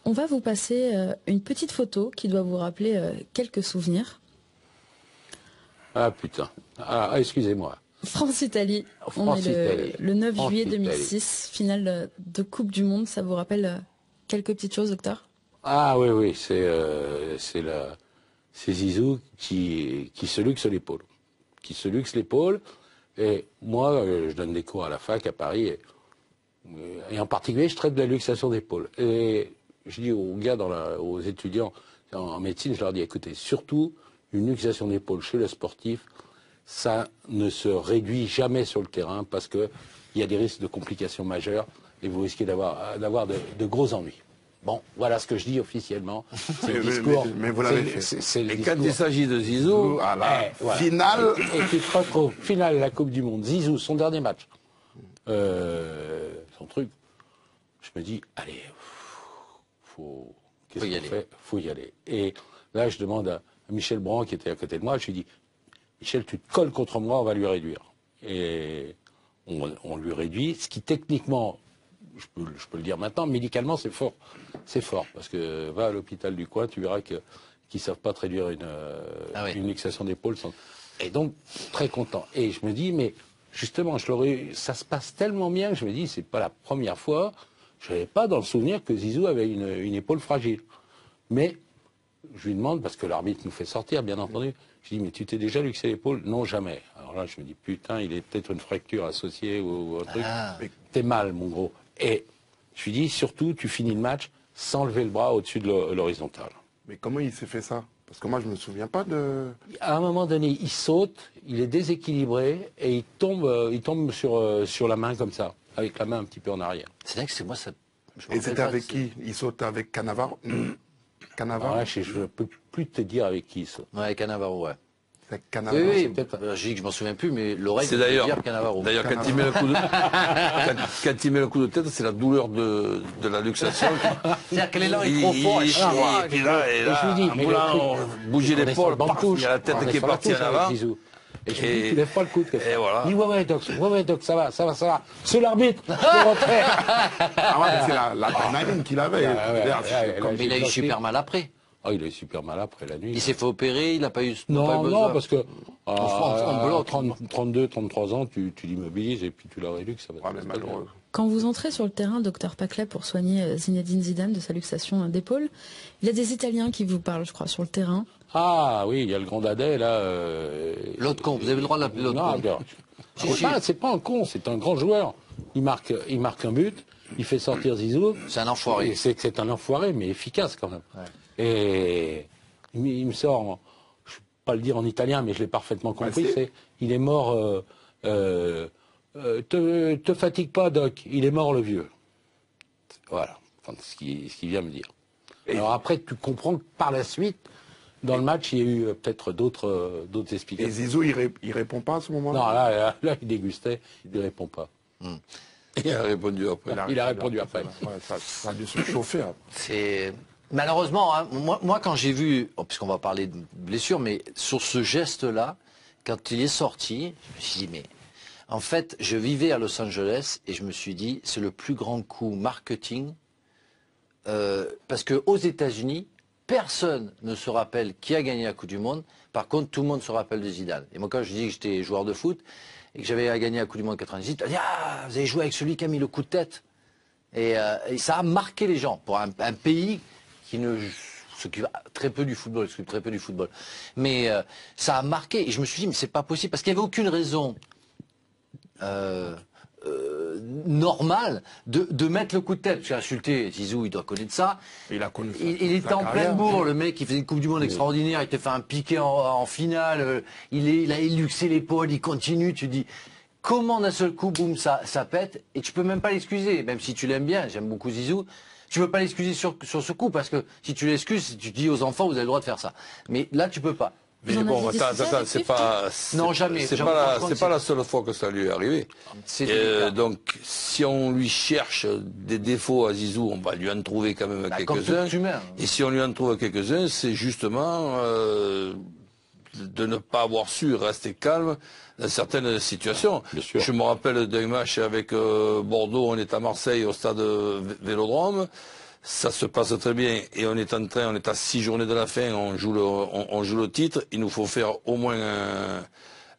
On va vous passer une petite photo qui doit vous rappeler quelques souvenirs. Ah putain. Ah, excusez-moi. France-Italie. On est le 9 juillet 2006, finale de Coupe du Monde. Ça vous rappelle quelques petites choses, docteur? Ah oui, oui, c'est Zizou qui se luxe l'épaule. Qui se luxe l'épaule. Et moi, je donne des cours à la fac à Paris. Et en particulier, je traite de la luxation d'épaule. Et je dis aux gars, aux étudiants en médecine, je leur dis, écoutez, surtout, une luxation d'épaule chez le sportif, ça ne se réduit jamais sur le terrain parce qu'il y a des risques de complications majeures et vous risquez d'avoir de gros ennuis. Bon, voilà ce que je dis officiellement. C'est le discours. Mais vous l'avez fait. Et quand il s'agit de Zizou, à la finale... Et tu te retrouves, finale de la Coupe du Monde, Zizou, son dernier match, son truc, je me dis, allez, qu'est-ce qu'on fait? Faut y aller. Et là, je demande à Michel Brand, qui était à côté de moi, je lui dis, Michel, tu te colles contre moi, on va lui réduire. Et on lui réduit, ce qui techniquement, je peux le dire maintenant, médicalement, c'est fort. C'est fort, parce que va à l'hôpital du coin, tu verras qu'ils ne savent pas te réduire une luxation d'épaule. Et donc, très content. Et je me dis, mais justement, ça se passe tellement bien que je me dis, c'est pas la première fois, je n'avais pas dans le souvenir que Zizou avait une épaule fragile. Mais, je lui demande, parce que l'arbitre nous fait sortir, bien entendu, je dis, mais tu t'es déjà luxé l'épaule? Non, jamais. Alors là, je me dis, putain, il est peut-être une fracture associée ou un truc. Mais t'es mal, mon gros. Et je lui dis, surtout, tu finis le match sans lever le bras au-dessus de l'horizontale. Mais comment il s'est fait ça? Parce que moi, je ne me souviens pas de... À un moment donné, il saute, il est déséquilibré et il tombe sur la main comme ça, avec la main un petit peu en arrière. C'est vrai que c'est moi, ça... Et c'était avec qui? Il saute avec Cannavaro? Cannavaro, je ne peux plus te dire avec qui il saute. Ouais, Cannavaro, ouais. Cannavaro, oui, j'ai dit que je m'en souviens plus, mais l'oreille, c'est d'ailleurs Cannavaro. D'ailleurs, quand il met le coup de, quand il met le coup de tête, c'est la douleur de la luxation. C'est-à-dire que l'élan est trop fort. Et puis là, je lui dis, mais bouger l'épaule, il y a la tête qui est partie en avant. Et je lui dis, tu lèves pas le coude. Et voilà. Il dit, ouais, doc, ça va. C'est l'arbitre, je peux rentrer. Ah ouais, c'est l'adrénaline qu'il avait. Mais il a eu super mal après. Ah, il a eu super mal après la nuit. Il s'est fait opérer, il n'a pas eu... Non, parce que en bloc, 32, 33 ans, tu l'immobilises et puis tu la réduis, ça va être malheureux. Quand vous entrez sur le terrain, docteur Paclet, pour soigner Zinedine Zidane de sa luxation d'épaule, il y a des Italiens qui vous parlent, je crois, sur le terrain. Ah oui, il y a le grand Dadais, là... L'autre con, vous avez le droit de l'appeler l'autre con. C'est pas un con, c'est un grand joueur. Il marque un but, il fait sortir Zizou. C'est un enfoiré. C'est un enfoiré, mais efficace quand même. Ouais. Et il me sort, je ne vais pas le dire en italien, mais je l'ai parfaitement compris, il est mort, te fatigue pas, Doc, il est mort le vieux. Voilà, enfin, ce qu'il vient me dire. Alors après, tu comprends que par la suite, dans le match, il y a eu peut-être d'autres explications. Et Zizou, il répond pas à ce moment-là? Non, là, il dégustait, il ne répond pas. Il a répondu après. Il a répondu après. Ça a dû se chauffer. Hein. C'est... Malheureusement, hein, moi quand j'ai vu, puisqu'on va parler de blessure, mais sur ce geste-là, quand il est sorti, je me suis dit, mais en fait, je vivais à Los Angeles et je me suis dit, c'est le plus grand coup marketing, parce qu'aux États-Unis, personne ne se rappelle qui a gagné la Coupe du Monde. Par contre, tout le monde se rappelle de Zidane. Et moi, quand je dis que j'étais joueur de foot et que j'avais gagné la Coupe du Monde en 98, on dit, ah, vous avez joué avec celui qui a mis le coup de tête. Et ça a marqué les gens pour un pays qui s'occupe très peu du football, mais ça a marqué. Et je me suis dit, mais c'est pas possible, parce qu'il n'y avait aucune raison normale de mettre le coup de tête. J'ai insulté Zizou, il doit connaître ça. Il a connu ça. Il était en pleine bourre, le mec, il faisait une Coupe du Monde extraordinaire, il t'a fait un piqué en finale, il a luxé l'épaule, il continue, tu dis... Comment d'un seul coup, boum, ça pète, et tu peux même pas l'excuser, même si tu l'aimes bien, j'aime beaucoup Zizou, tu peux pas l'excuser sur ce coup, parce que si tu l'excuses, tu dis aux enfants, vous avez le droit de faire ça. Mais là, tu peux pas. Mais bon, attends, c'est pas... Non, jamais. C'est pas la seule fois que ça lui est arrivé. Donc, si on lui cherche des défauts à Zizou, on va lui en trouver quand même quelques-uns. Et si on lui en trouve quelques-uns, c'est justement... de ne pas avoir su rester calme dans certaines situations. Je me rappelle d'un match avec Bordeaux, on est à Marseille au stade Vélodrome, ça se passe très bien et on est à 6 journées de la fin, on joue le titre, il nous faut faire au moins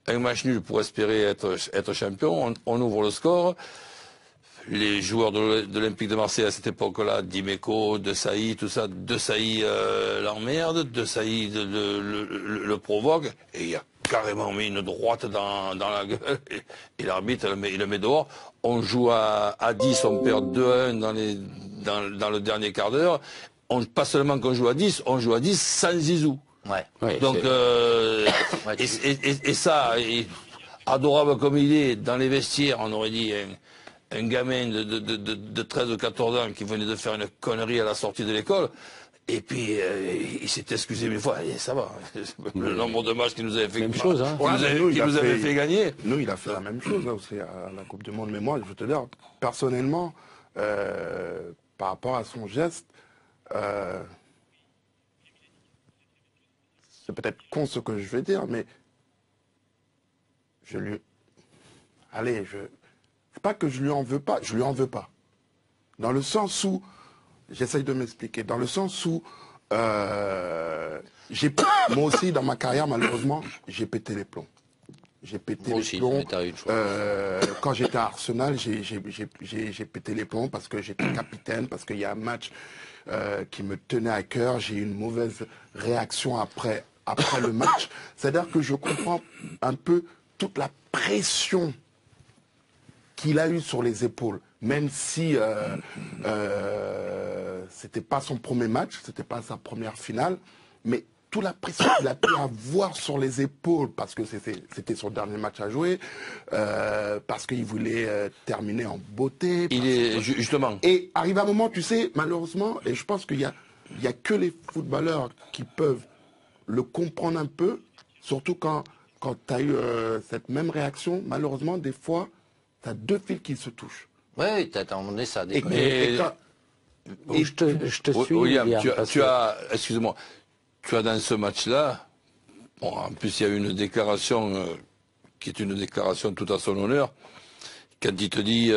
un match nul pour espérer être champion, on ouvre le score. Les joueurs de l'Olympique de Marseille à cette époque-là, Dimeco, De Sailly, tout ça, De Sailly l'emmerde, De Sailly le provoque, et il a carrément mis une droite dans la gueule, et l'arbitre il le met dehors. On joue à 10, on perd 2-1 dans le dernier quart d'heure. Pas seulement qu'on joue à 10, on joue à 10 sans Zizou. Ouais. Donc, et ça, adorable comme il est, dans les vestiaires, on aurait dit un gamin de 13 ou 14 ans qui venait de faire une connerie à la sortie de l'école, et puis il s'est excusé 1000 fois, et ça va. Le nombre de matchs qu'il nous avait fait, même chose, hein. Qui nous avait fait gagner. Nous, il a fait la même chose là, aussi à la Coupe du Monde. Mais moi, je veux te dire, personnellement, par rapport à son geste, c'est peut-être con ce que je vais dire, mais je lui... Allez, c'est pas que je lui en veux pas, je lui en veux pas. Dans le sens où, j'essaye de m'expliquer, dans le sens où, moi aussi, dans ma carrière, malheureusement, j'ai pété les plombs. J'ai pété les plombs. Quand j'étais à Arsenal, j'ai pété les plombs parce que j'étais capitaine, parce qu'il y a un match qui me tenait à cœur. J'ai eu une mauvaise réaction après le match. C'est-à-dire que je comprends un peu toute la pression qu'il a eu sur les épaules, même si c'était pas son premier match, c'était pas sa première finale, mais toute la pression qu'il a pu avoir sur les épaules, parce que c'était son dernier match à jouer, parce qu'il voulait terminer en beauté. Justement. Et arrive un moment, tu sais, malheureusement, et je pense qu'il y a que les footballeurs qui peuvent le comprendre un peu, surtout quand tu as eu cette même réaction, malheureusement, des fois, tu as deux fils qui se touchent. Oui, tu as emmené ça. Je te suis, William, excuse-moi, tu as dans ce match-là, bon, en plus il y a une déclaration qui est une déclaration tout à son honneur, quand il te dit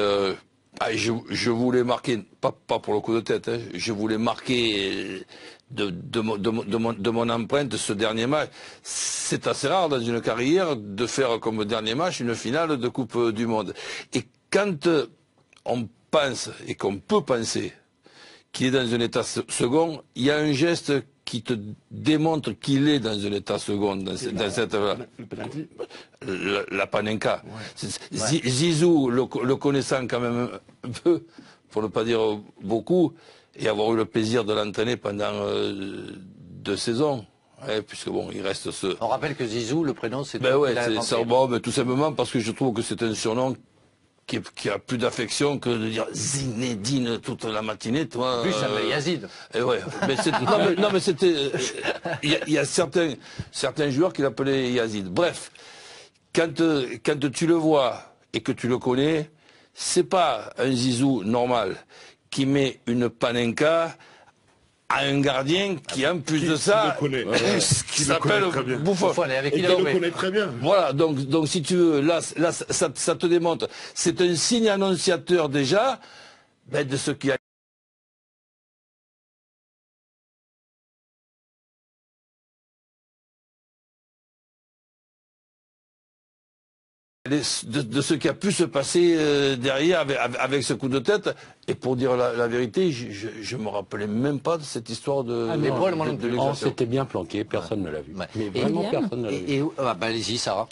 je voulais marquer, pas pour le coup de tête, hein, je voulais marquer de mon empreinte ce dernier match. C'est assez rare dans une carrière de faire comme dernier match une finale de Coupe du Monde. Et quand on pense et qu'on peut penser qu'il est dans un état second, il y a un geste qui te démontre qu'il est dans un état second dans cette la Panenka. Ouais. Zizou, le connaissant quand même un peu, pour ne pas dire beaucoup, et avoir eu le plaisir de l'entraîner pendant 2 saisons. Ouais, puisque bon, il reste ce... On rappelle que Zizou, le prénom, c'est... Ben ouais, c'est bon, tout simplement parce que je trouve que c'est un surnom qui a plus d'affection que de dire Zinedine toute la matinée, toi. Plus ça s'appelle Yazid. Ouais, mais non, mais c'était... Il y a certains joueurs qui l'appelaient Yazid. Bref, quand tu le vois et que tu le connais, c'est pas un Zizou normal qui met une panenka à un gardien qui, en plus de ça, qui s'appelle Buffon. Avec qui il le connaît très bien. Voilà, donc si tu veux, là ça te démontre. C'est un signe annonciateur déjà de ce qui a de ce qui a pu se passer derrière avec ce coup de tête. Et pour dire la vérité, je me rappelais même pas de cette histoire de on s'était bien planqué, personne ne l'a vu. Ouais. Mais vraiment personne ne l'a vu. Allez-y, Sarah.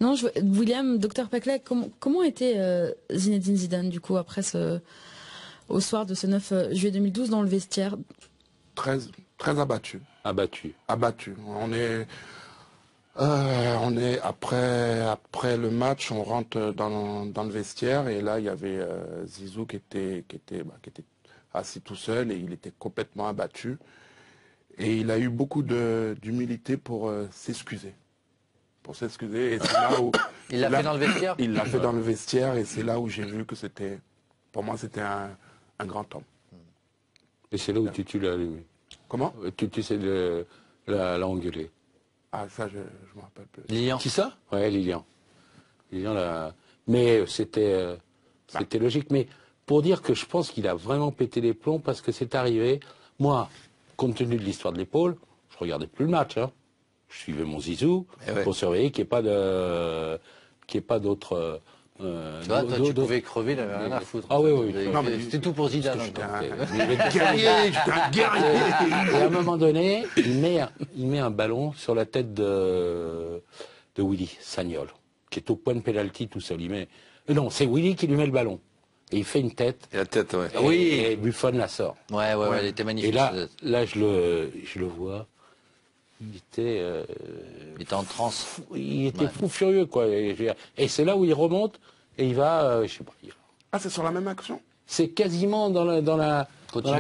Non, William, docteur Paclet, comment était Zinedine Zidane, du coup, après au soir de ce 9 juillet 2012 dans le vestiaire? Très abattu. Abattu. On est après le match, on rentre dans le vestiaire et là il y avait Zizou qui était assis tout seul et il était complètement abattu et il a eu beaucoup d'humilité pour s'excuser. Et c'est là où il l'a fait dans le vestiaire. Il l'a fait dans le vestiaire et c'est là où j'ai vu que pour moi c'était un grand homme. Et c'est là où tu l'as allumé. Comment? Tu sais l'a engueulé. Ah, ça, je me rappelle plus. Lilian. Qui ça? Ouais, Lilian. Mais c'était logique. Mais pour dire que je pense qu'il a vraiment pété les plombs parce que c'est arrivé. Moi, compte tenu de l'histoire de l'épaule, je regardais plus le match. Hein. Je suivais mon Zizou pour surveiller qu'il n'y ait pas d'autres. Tu vois, toi, tu pouvais crever, il n'avait rien à foutre. Ah oui. C'était tout pour Zidane. J'étais un guerrier. Et à un moment donné, il met un ballon sur la tête de Willy Sagnol, qui est au point de pénalty tout seul. Non, c'est Willy qui lui met le ballon. Et il fait une tête. Et la tête, ouais. Et Buffon la sort. Ouais, elle était magnifique. Et là je le vois. Il était en transe. Il était fou furieux, quoi. Et c'est là où il remonte et il va, je sais pas. Ah, c'est sur la même action? C'est quasiment dans la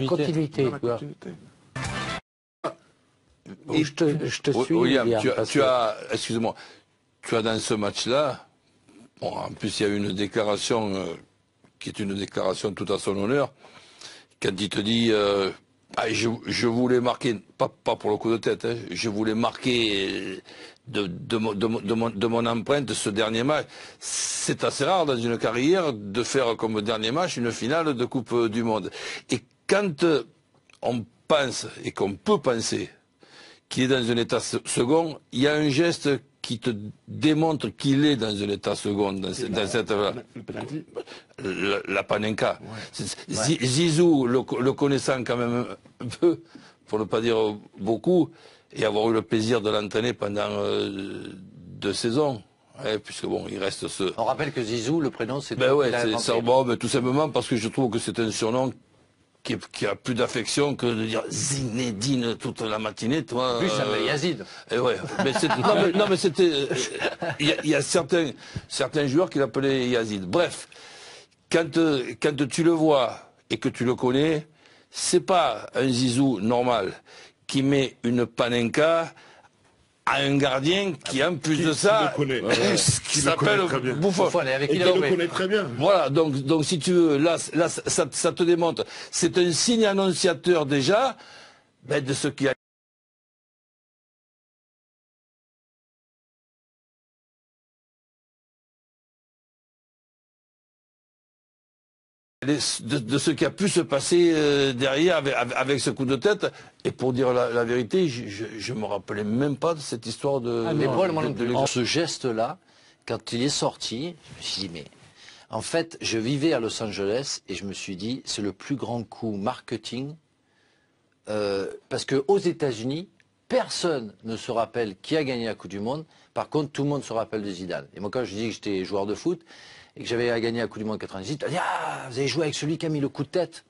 continuité. Et je te suis. William, excuse-moi, tu as dans ce match-là, bon, en plus il y a une déclaration qui est une déclaration tout à son honneur, quand il te dit je voulais marquer, pas pour le coup de tête, hein, je voulais marquer de mon empreinte ce dernier match. C'est assez rare dans une carrière de faire comme dernier match une finale de Coupe du Monde. Et quand on pense et qu'on peut penser qu'il est dans un état second, il y a un geste qui te démontre qu'il est dans un état second, dans cette la panenka. Ouais. Zizou, le connaissant quand même un peu, pour ne pas dire beaucoup, et avoir eu le plaisir de l'entraîner pendant 2 saisons. Ouais, puisque bon, il reste ce... On rappelle que Zizou, le prénom, c'est... mais tout simplement parce que je trouve que c'est un surnom qui a plus d'affection que de dire Zinedine toute la matinée, toi. Plus ça Yazid. Ouais, mais non mais c'était, il y a certains joueurs qui l'appelaient Yazid. Bref, quand tu le vois et que tu le connais, c'est pas un Zizou normal qui met une panenka à un gardien qui, en plus de ça, qui s'appelle Buffon. Et qui le connaît très bien. Voilà, donc si tu veux, là ça te démontre. C'est un signe annonciateur déjà de ce qui a... De ce qui a pu se passer derrière avec ce coup de tête. Et pour dire la vérité, je me rappelais même pas de cette histoire de... En ce geste-là, quand il est sorti, je me suis dit, mais... En fait, je vivais à Los Angeles et je me suis dit, c'est le plus grand coup marketing. Parce qu'aux États-Unis, personne ne se rappelle qui a gagné la Coupe du Monde. Par contre, tout le monde se rappelle de Zidane. Et moi, quand je dis que j'étais joueur de foot, et que j'avais gagné la Coupe du Monde 98, tu as dit, ah, vous avez joué avec celui qui a mis le coup de tête.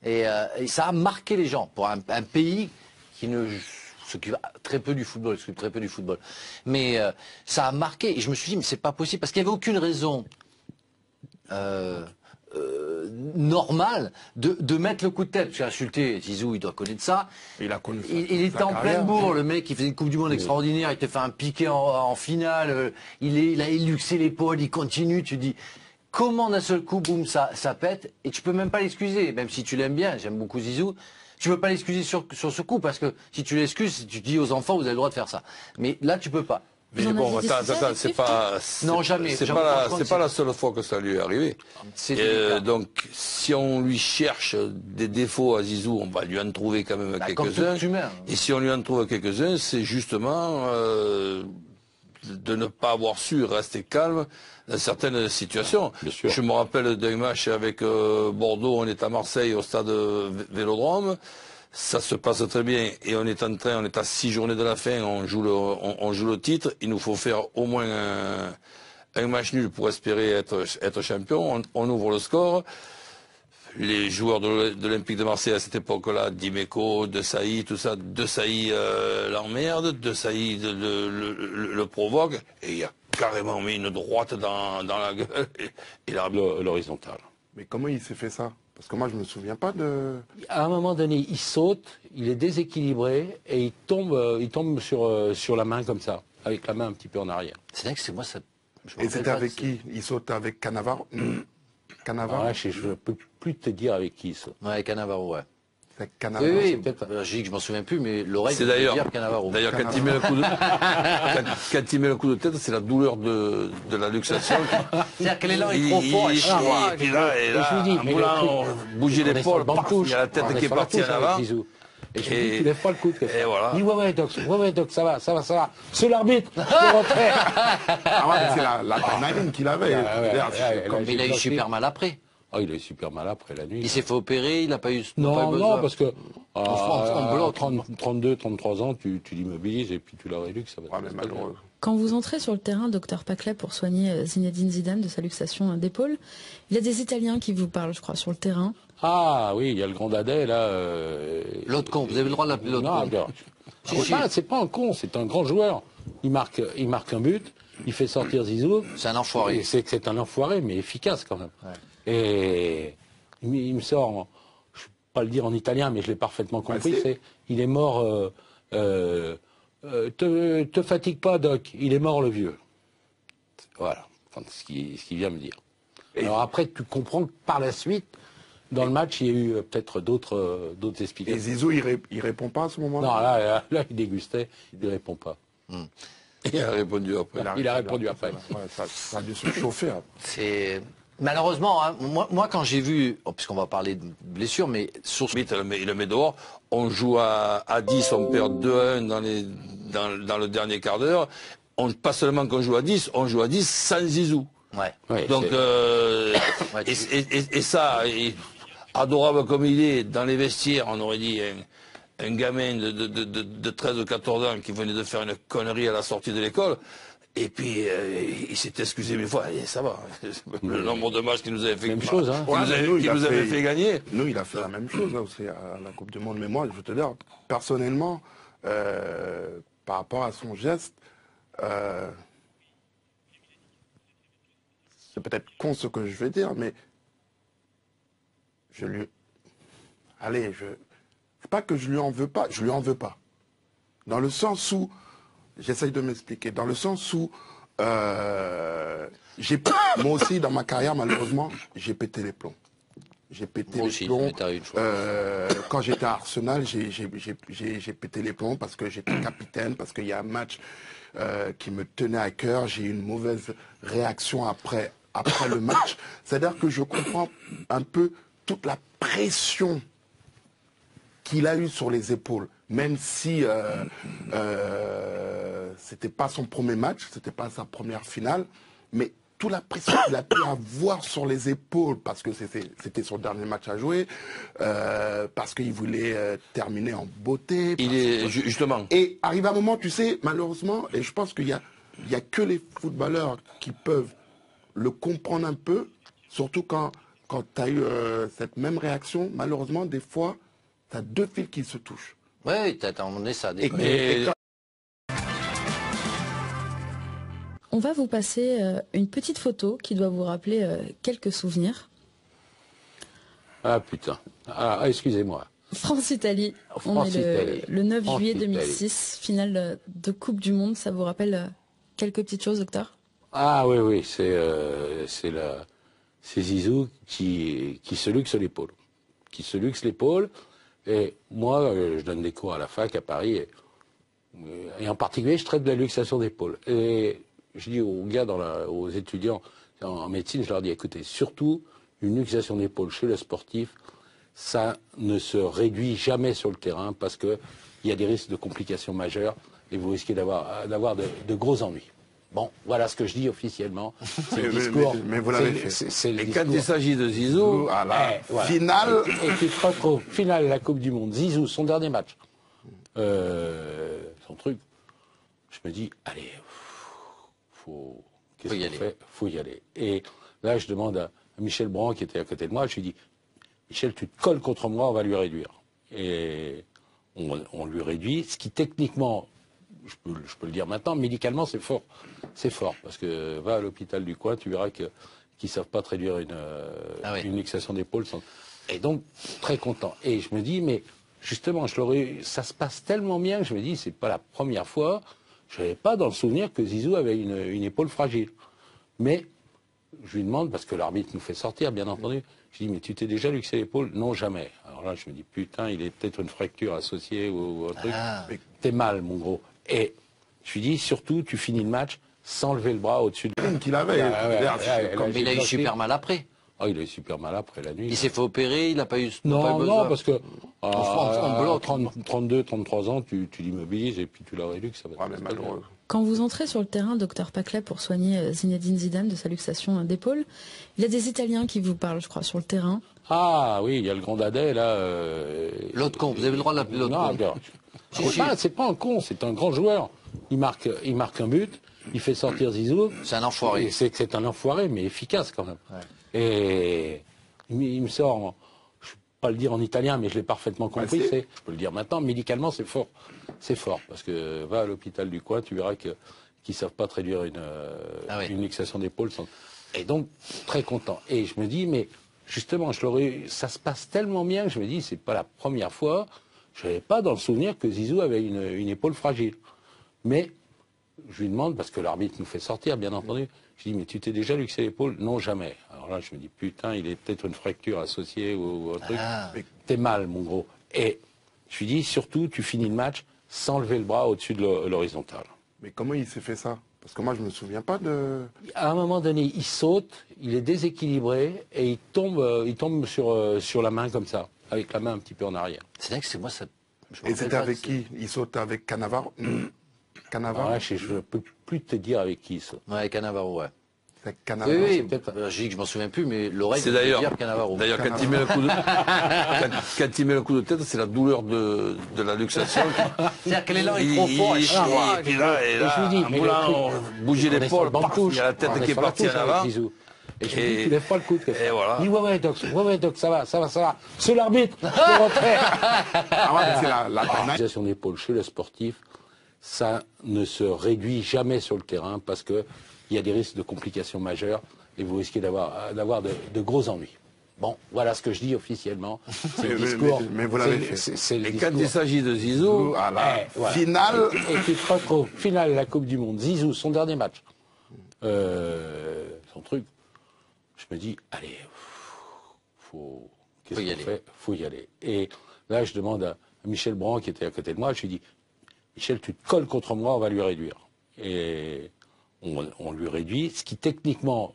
Et ça a marqué les gens, pour un pays qui ne s'occupe très peu du football, Mais ça a marqué, et je me suis dit, mais c'est pas possible, parce qu'il n'y avait aucune raison normale de mettre le coup de tête. J'ai insulté Zizou, il doit connaître ça. Il était en pleine bourre, le mec, il faisait une Coupe du Monde extraordinaire, il te fait un piqué en finale, il a éluxé l'épaule, il continue, tu dis... Comment d'un seul coup, boum, ça pète, et tu peux même pas l'excuser, même si tu l'aimes bien, j'aime beaucoup Zizou, tu peux pas l'excuser sur ce coup, parce que si tu l'excuses, tu dis aux enfants, vous avez le droit de faire ça. Mais là, tu peux pas. Mais bon, attends, c'est pas... Non, jamais. C'est pas la seule fois que ça lui est arrivé. Donc, si on lui cherche des défauts à Zizou, on va lui en trouver quand même quelques-uns. Et si on lui en trouve quelques-uns, c'est justement... de ne pas avoir su rester calme dans certaines situations. Je me rappelle d'un match avec Bordeaux, on est à Marseille au stade Vélodrome, ça se passe très bien et on est à 6 journées de la fin, on joue le titre, il nous faut faire au moins un match nul pour espérer être champion, on ouvre le score. Les joueurs de l'Olympique de Marseille à cette époque-là, Dimeco, De Sailly, tout ça, De Sailly l'emmerde, De Sailly le provoque, et il a carrément mis une droite dans la gueule, et l'horizontale. Mais comment il s'est fait ça? Parce que moi, je me souviens pas de... À un moment donné, il saute, il est déséquilibré, et il tombe sur la main comme ça, avec la main un petit peu en arrière. C'est vrai que c'est moi, ça... Et c'était avec qui? Il saute avec Cannavaro? Cannavaro, je ne peux plus te dire avec qui ça. Ouais, Cannavaro, ouais. C'est Cannavaro. Oui, j'ai dit que je m'en souviens plus, mais l'oreille, c'est d'ailleurs Cannavaro. D'ailleurs, quand il met le coup de, quand il met le coup de tête, c'est la douleur de la luxation. C'est-à-dire que l'élan est trop fort. Et puis là, en voulant bouger l'épaule, il y a la tête qui est partie en avant. Et je me dis, tu lèves pas le coude. Et voilà. Il dit, ouais, Doc, ça va. C'est l'arbitre, je peux rentrer. Ah ouais, c'est l'adrénaline qu'il avait. Mais il a eu super mal après. Ah, il a eu super mal après la nuit. Il s'est fait opérer, il n'a pas eu. Non, parce que on bloque. 32, 33 ans, tu l'immobilises et puis tu la réduis, ça va être malheureux. Quand vous entrez sur le terrain, docteur Paclet, pour soigner Zinedine Zidane de sa luxation d'épaule, il y a des Italiens qui vous parlent, je crois, sur le terrain. Ah oui, il y a le grand Dadais, là. L'autre con, vous avez le droit de l'appeler l'autre con. C'est pas un con, c'est un grand joueur. Il marque un but, il fait sortir Zizou. C'est un enfoiré. C'est un enfoiré, mais efficace quand même. Ouais. Et il me sort, je ne vais pas le dire en italien, mais je l'ai parfaitement compris, il est mort, te fatigue pas, Doc, il est mort le vieux. Voilà, enfin, ce qu'il vient me dire. Alors après, tu comprends que par la suite, dans le match, il y a eu peut-être d'autres explications. Et Zizou, il répond pas à ce moment-là? Non, là, il dégustait, il ne répond pas. Il a répondu après. Il a répondu après. Ouais, ça a dû se chauffer. Hein. C'est... Malheureusement, hein, moi quand j'ai vu, puisqu'on va parler de blessures, mais sur ce... Il le met dehors, on joue à 10, on perd 2-1 dans le dernier quart d'heure. Pas seulement qu'on joue à 10, on joue à 10 sans Zizou. Ouais. Donc, et ça, adorable comme il est, dans les vestiaires, on aurait dit un gamin de 13 ou 14 ans qui venait de faire une connerie à la sortie de l'école. Et puis, il s'est excusé mille fois, et ça va. Le nombre de matchs qu'il nous avait fait, même chose, hein. Qui nous avait fait gagner. Nous, il a fait la même chose là, aussi à la Coupe du Monde. Mais moi, je veux te dire, personnellement, par rapport à son geste, c'est peut-être con ce que je vais dire, mais je lui... Allez, c'est pas que je lui en veux pas, je lui en veux pas. Dans le sens où... J'essaye de m'expliquer. Dans le sens où... moi aussi, dans ma carrière, malheureusement, j'ai pété les plombs. J'ai pété les plombs. Quand j'étais à Arsenal, j'ai pété les plombs parce que j'étais capitaine, parce qu'il y a un match qui me tenait à cœur. J'ai eu une mauvaise réaction après le match. C'est-à-dire que je comprends un peu toute la pression qu'il a eue sur les épaules, même si c'était pas son premier match, c'était pas sa première finale, mais toute la pression qu'il a pu avoir sur les épaules, parce que c'était son dernier match à jouer, parce qu'il voulait terminer en beauté. Justement. Et arrive un moment, tu sais, malheureusement, et je pense qu'il y a que les footballeurs qui peuvent le comprendre un peu, surtout quand tu as eu cette même réaction, malheureusement, des fois, tu as deux fils qui se touchent. Oui, tu as emmené ça. On va vous passer une petite photo qui doit vous rappeler quelques souvenirs. Ah putain, excusez-moi. France-Italie, on est le 9 juillet 2006, finale de Coupe du Monde, ça vous rappelle quelques petites choses, docteur? Ah oui, c'est Zizou qui se luxe l'épaule. Et moi, je donne des cours à la fac à Paris, et en particulier, je traite de la luxation d'épaule. Et je dis aux gars, aux étudiants en médecine, je leur dis, écoutez, surtout, une luxation d'épaule chez le sportif, ça ne se réduit jamais sur le terrain parce qu'il y a des risques de complications majeures et vous risquez d'avoir de gros ennuis. Bon, voilà ce que je dis officiellement. C'est le discours. Mais vous l'avez fait. Et quand il s'agit de Zizou, à la voilà. finale... Et tu te retrouves, finale de la Coupe du Monde, Zizou, son dernier match, son truc, je me dis, allez, qu'est-ce qu'on fait? Faut y aller. Et là, je demande à Michel Brand, qui était à côté de moi, je lui dis, Michel, tu te colles contre moi, on va lui réduire. Et on lui réduit, ce qui techniquement... Je peux le dire maintenant, médicalement c'est fort. C'est fort, parce que va à l'hôpital du coin, tu verras qu'ils ne savent pas te réduire une luxation d'épaule. Et donc, très content. Et je me dis, mais justement, ça se passe tellement bien que je me dis, c'est pas la première fois, je n'avais pas dans le souvenir que Zizou avait une épaule fragile. Mais, je lui demande, parce que l'arbitre nous fait sortir, bien entendu, Je dis, mais tu t'es déjà luxé l'épaule? Non, jamais. Alors là, je me dis, putain, il est peut-être une fracture associée ou un truc. Mais t'es mal, mon gros. Et je lui dis, surtout, tu finis le match sans lever le bras au-dessus de... qu'il avait. Mais il a eu super mal après. Ah, il a eu super mal après, la nuit. Il s'est fait opérer, il n'a pas eu... Non, parce que on bloque. 32, 33 ans, tu l'immobilises et puis tu la réduques, ça va être malheureux. Quand vous entrez sur le terrain, docteur Paclet, pour soigner Zinedine Zidane de sa luxation d'épaule, il y a des Italiens qui vous parlent, je crois, sur le terrain. Ah oui, il y a le grand Dadais, là. L'autre con, vous avez le droit de l'appeler l'autre con. C'est pas un con, c'est un grand joueur. Il marque un but, il fait sortir Zizou. C'est un enfoiré. C'est un enfoiré, mais efficace quand même. Ouais. Et il me sort, je ne peux pas le dire en italien, mais je l'ai parfaitement compris, je peux le dire maintenant, médicalement c'est fort. C'est fort, parce que va à l'hôpital du coin, tu verras qu'ils ne savent pas traduire une luxation d'épaule. Et donc, très content. Et je me dis, mais justement, ça se passe tellement bien que je me dis, c'est pas la première fois, je n'avais pas dans le souvenir que Zizou avait une épaule fragile. Mais, je lui demande, parce que l'arbitre nous fait sortir, bien entendu, je dis, mais tu t'es déjà luxé l'épaule? Non, jamais. Alors là, je me dis, putain, il est peut-être une fracture associée ou un truc. Mais t'es mal, mon gros. Et je lui dis, surtout, tu finis le match sans lever le bras au-dessus de l'horizontale. Mais comment il s'est fait ça? Parce que moi, je ne me souviens pas de... À un moment donné, il saute, il est déséquilibré et il tombe sur la main comme ça, avec la main un petit peu en arrière. C'est vrai que c'est moi, ça... Et c'était avec qui? Il saute avec Cannavaro? Cannavaro? Alors là, je ne peux plus te dire avec qui il saute. Ouais, Cannavaro, ouais. Cannavaro, oui, j'ai dit que je m'en souviens plus, mais l'oreille, c'est d'ailleurs Cannavaro. D'ailleurs, quand il met le coup de, quand il met le coup de tête, c'est la douleur de la luxation. C'est-à-dire que l'élan est trop fort. Et puis là, je lui dis, bouger l'épaule, il y a la tête qui est partie en avant. Et je lui dis, tu lèves pas le coude. Et voilà. Il dit, ouais, doc, ça va. C'est l'arbitre, je peux rentrer. La luxation d'épaule chez le sportif, ça ne se réduit jamais sur le terrain parce que il y a des risques de complications majeures et vous risquez d'avoir de gros ennuis. Bon, voilà ce que je dis officiellement. C'est le discours. Mais vous l'avez fait. Et quand il s'agit de Zizou, voilà. Finale. Et tu te retrouves, finale de la Coupe du Monde, Zizou, son dernier match. Son truc. Je me dis, allez, qu'est-ce qu'on fait? Faut y aller. Et là, je demande à Michel Brand, qui était à côté de moi, je lui dis, Michel, tu te colles contre moi, on va lui réduire. Et on lui réduit, ce qui techniquement...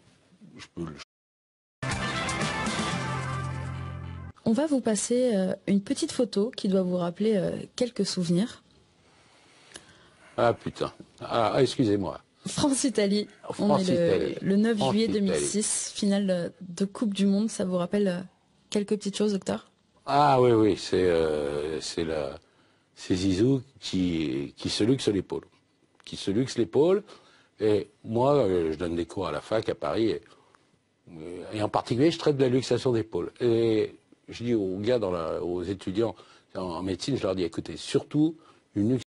On va vous passer une petite photo qui doit vous rappeler quelques souvenirs. Ah putain, excusez-moi. France-Italie, on est le 9 juillet 2006, finale de Coupe du Monde, ça vous rappelle quelques petites choses, docteur? Ah oui, c'est Zizou qui se luxe l'épaule. Et moi, je donne des cours à la fac à Paris, et en particulier, je traite de la luxation d'épaule. Et je dis aux gars, aux étudiants en médecine, je leur dis, écoutez, surtout, une